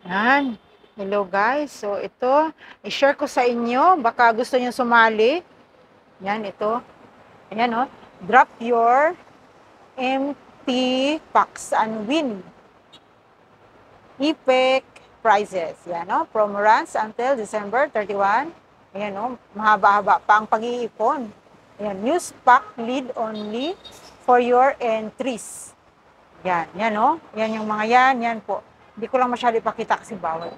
Yan. Hello guys. So ito, i-share ko sa inyo. Baka gusto niyo sumali. Yan, ito. Ayan o. Drop your empty packs and win. Epic prizes. Yan o. Promo runs until December 31. Ayan o. Mahaba-haba pa ang pag-iipon. Ayan. Use pack lead only for your entries. Yan. Yan o. Yan yung mga yan. Yan po. Hindi ko lang masyado ipakita kasi bawal.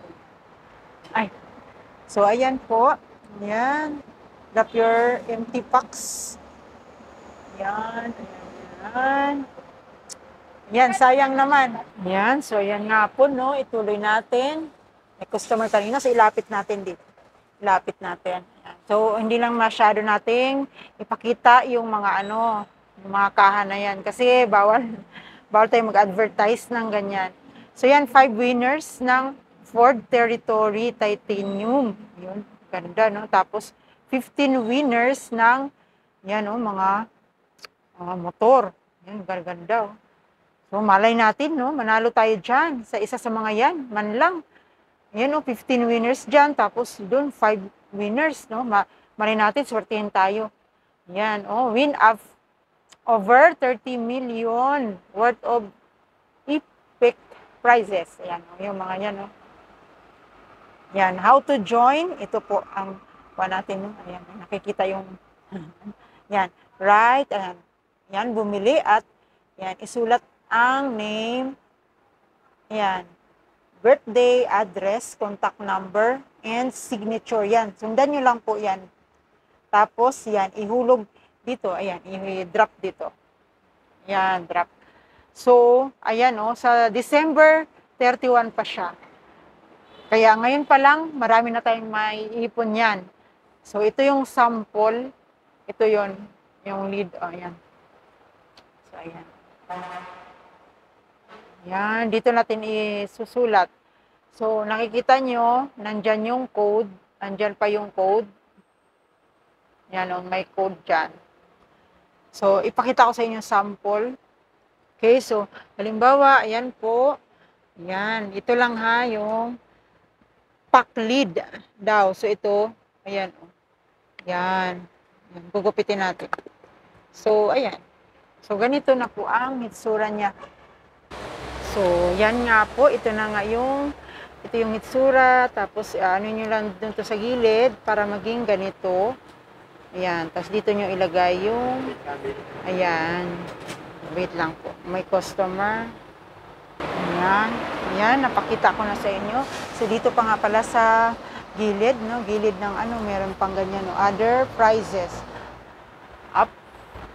Ay. So, ayan po. Ayan. Drop your empty packs. Ayan. Ayan. Yan, sayang naman. Ayan. So, ayan nga po, no. Ituloy natin. May customer kanina. So, ilapit natin dito. Ilapit natin. Ayan. So, hindi lang masyado nating ipakita yung mga yung mga kaha na yan. Kasi, bawal tayo mag-advertise ng ganyan. So, yan, 5 winners ng Ford Territory Titanium. Yun, ganda, no? Tapos, 15 winners ng, yan, mga motor. Yan, ganda, oh. So, malay natin, no? Manalo tayo dyan sa isa sa mga yan. Man lang. Yan, 15 winners dyan. Tapos, doon, 5 winners, no? Malay natin, swertihin tayo. Yan, win of over 30 million worth of epic prizes. Ayan, yung mga yan, no? Yan, how to join. Ito po ang natin, no? Ayan, nakikita yung yan, right, ayan. Yan, bumili at yan, isulat ang name, yan, birthday, address, contact number, and signature. Yan, sundan nyo lang po yan. Tapos, yan, ihulog dito, ayan, i-drop dito. Yan, drop. So, ayan, sa December 31 pa siya. Kaya ngayon pa lang, marami na tayong may ipon yan. So, ito yung sample. Ito yon yung lead. Ayan. So, ayan. Yan, dito natin isusulat. So, nakikita nyo, nandyan yung code. Nandyan pa yung code. Yan, may code dyan. So, ipakita ko sa inyo sample. Okay, so, halimbawa, ayan po. Yan, ito lang ha, yung pack lead daw. So, ito, ayan. Yan. Yan, gugupitin natin. So, ayan. So, ganito na po ang hitsura niya. So, yan nga po. Ito na nga ito yung hitsura. Tapos, nyo lang dito sa gilid para maging ganito. Ayan. Tapos, dito nyo ilagay yung, ayan. Wait lang po. May customer. Ayan. Ayan. Napakita ko na sa inyo. So, dito pa nga pala sa gilid, no? Gilid ng meron pang ganyan, no? Other prizes. Up.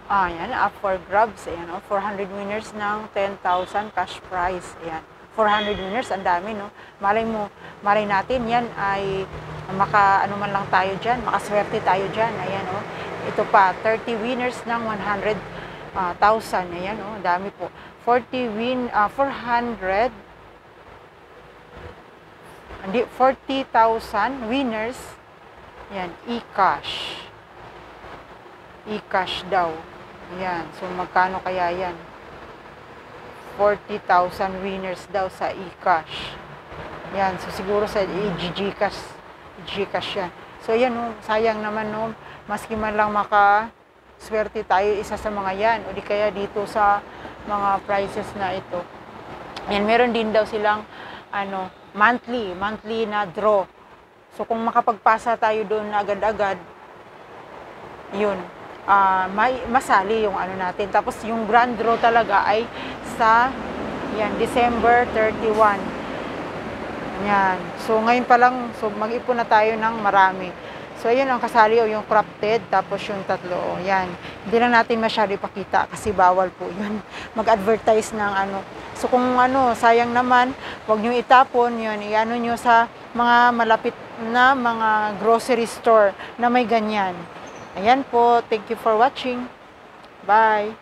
Ayan, up for grabs. Ayan, 400 winners ng 10,000 cash prize. Ayan, 400 winners, ang dami, no? Malay natin, yan ay man lang tayo dyan, makaswerte tayo dyan. Ayan, ito pa, 30 winners ng 100,000. Ayan, dami po. 40,000 winners. Ayan, e-cash. E-cash daw. Ayan. So, magkano kaya yan? 40,000 winners daw sa e-cash. Ayan. So, siguro sa Gcash. Gcash yan. So, ayan, sayang naman, maski man lang makaswerte tayo isa sa mga yan. O di kaya dito sa mga prizes na ito. Ayan, meron din daw silang, monthly na draw. So, kung makapagpasa tayo doon na agad-agad, yun. May masali yung natin. Tapos yung grand draw talaga ay sa December 31. Yan. So ngayon pa lang, so mag-ipon na tayo ng marami. So ayun ang kasali yung crafted, tapos yung tatlo. Yan. Hindi lang natin masyado ipakita kasi bawal po yun. Mag-advertise ng So kung sayang naman, huwag nyo itapon yun. Nyo sa mga malapit na mga grocery store na may ganyan. Ayan po. Thank you for watching. Bye.